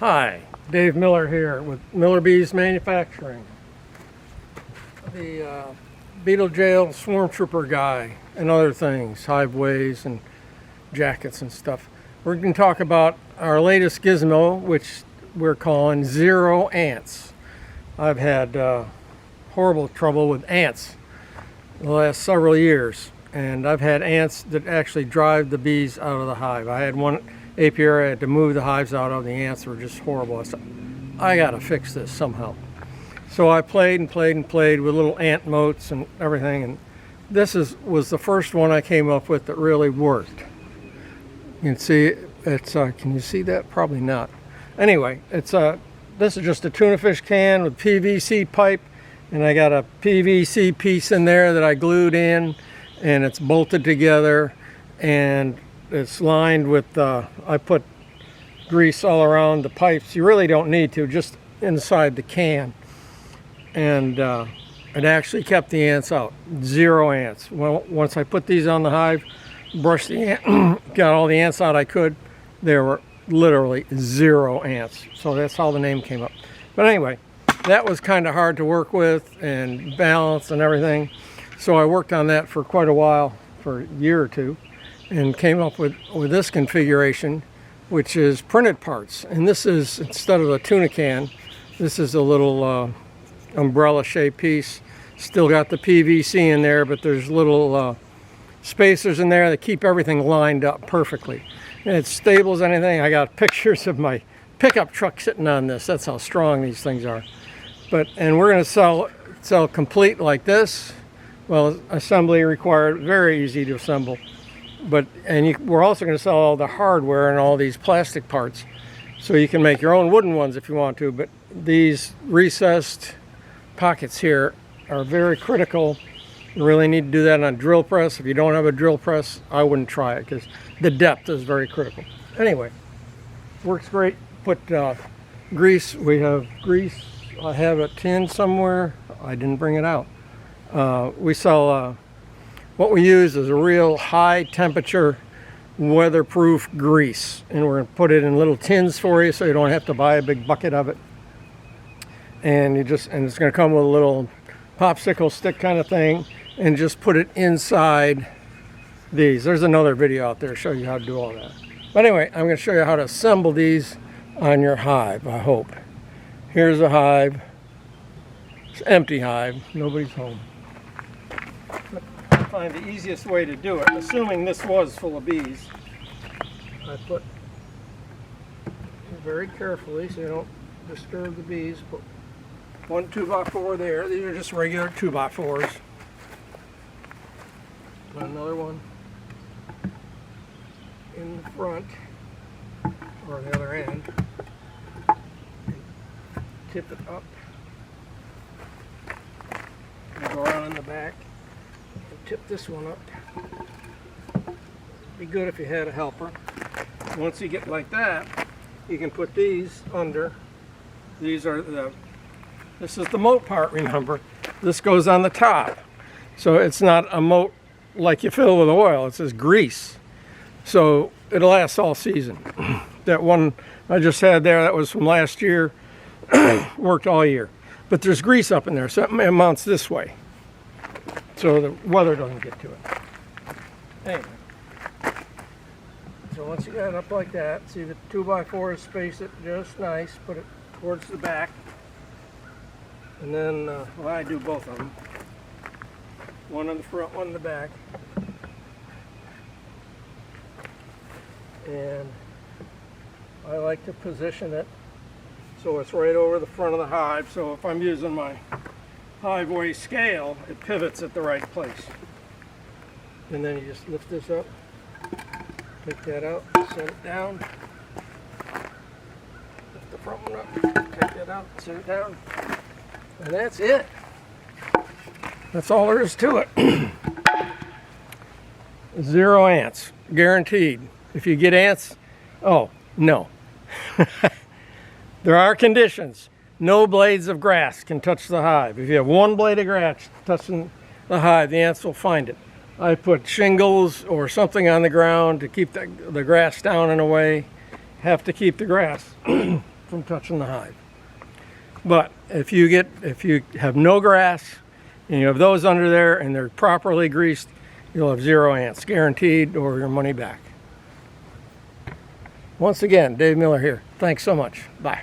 Hi, Dave Miller here with Millerbees Manufacturing. The Beetle Jail Swarm Trooper guy and other things, hive ways and jackets and stuff. We're going to talk about our latest gizmo, which we're calling Zero Ants. I've had horrible trouble with ants the last several years, and I've had ants that actually drive the bees out of the hive. I had one apiary I had to move the hives out of. The ants were just horrible. I said, I gotta fix this somehow. So I played with little ant moats and everything, and this was the first one I came up with that really worked. You can see it's can you see that? Probably not. Anyway, it's this is just a tuna fish can with PVC pipe, and I got a PVC piece in there that I glued in, and it's bolted together, and it's lined with I put grease all around the pipes. You really don't need to, just inside the can, and it actually kept the ants out. Zero ants. Well, once I put these on the hive, brushed the ant, got all the ants out I could, there were literally zero ants. So that's how the name came up. But anyway, that was kind of hard to work with and balance and everything. So I worked on that for quite a while, for a year or two, and came up with this configuration, which is printed parts. And this is, instead of a tuna can, this is a little umbrella shaped piece. Still got the PVC in there, but there's little spacers in there that keep everything lined up perfectly. And it's stable as anything. I got pictures of my pickup truck sitting on this. That's how strong these things are. And we're going to sell complete like this. Well, assembly required, very easy to assemble. We're also going to sell all the hardware and all these plastic parts, so you can make your own wooden ones if you want to. But these recessed pockets here are very critical. You really need to do that on a drill press. If you don't have a drill press, I wouldn't try it, because the depth is very critical. Anyway, works great. Put grease. We have grease. I have a tin somewhere. I didn't bring it out. We sell what we use is a real high temperature weatherproof grease, and we're going to put it in little tins for you so you don't have to buy a big bucket of it. And it's going to come with a little popsicle stick kind of thing, and just put it inside these. There's another video out there to show you how to do all that. But anyway, I'm going to show you how to assemble these on your hive, I hope. Here's a hive. It's an empty hive. Nobody's home. But I find the easiest way to do it, assuming this was full of bees, I put very carefully so you don't disturb the bees. Put one 2x4 there. These are just regular 2x4s. Another one in the front or the other end. Tip it up. And go around in the back and tip this one up. Be good if you had a helper. Once you get like that, you can put these under. These are this is the moat part, remember. This goes on the top. So it's not a moat like you fill with oil. It says grease. So it'll last all season. That one I just had there, that was from last year. Worked all year. But there's grease up in there, so it mounts this way, so the weather doesn't get to it. Anyway, so once you got it up like that, see the 2x4 space it just nice, put it towards the back, and then well, I do both of them, one in the front, one in the back, and I like to position it so it's right over the front of the hive. So if I'm using my hive weigh scale, it pivots at the right place. And then you just lift this up, take that out, set it down. Lift the front one up, take that out, set it down. And that's it. That's all there is to it. Zero ants, guaranteed. If you get ants, oh, no. There are conditions. No blades of grass can touch the hive. If you have one blade of grass touching the hive, the ants will find it. I put shingles or something on the ground to keep the grass down and away. Have to keep the grass from touching the hive. But if you have no grass and you have those under there and they're properly greased, you'll have 0 ants, guaranteed, or your money back. Once again, Dave Miller here. Thanks so much. Bye.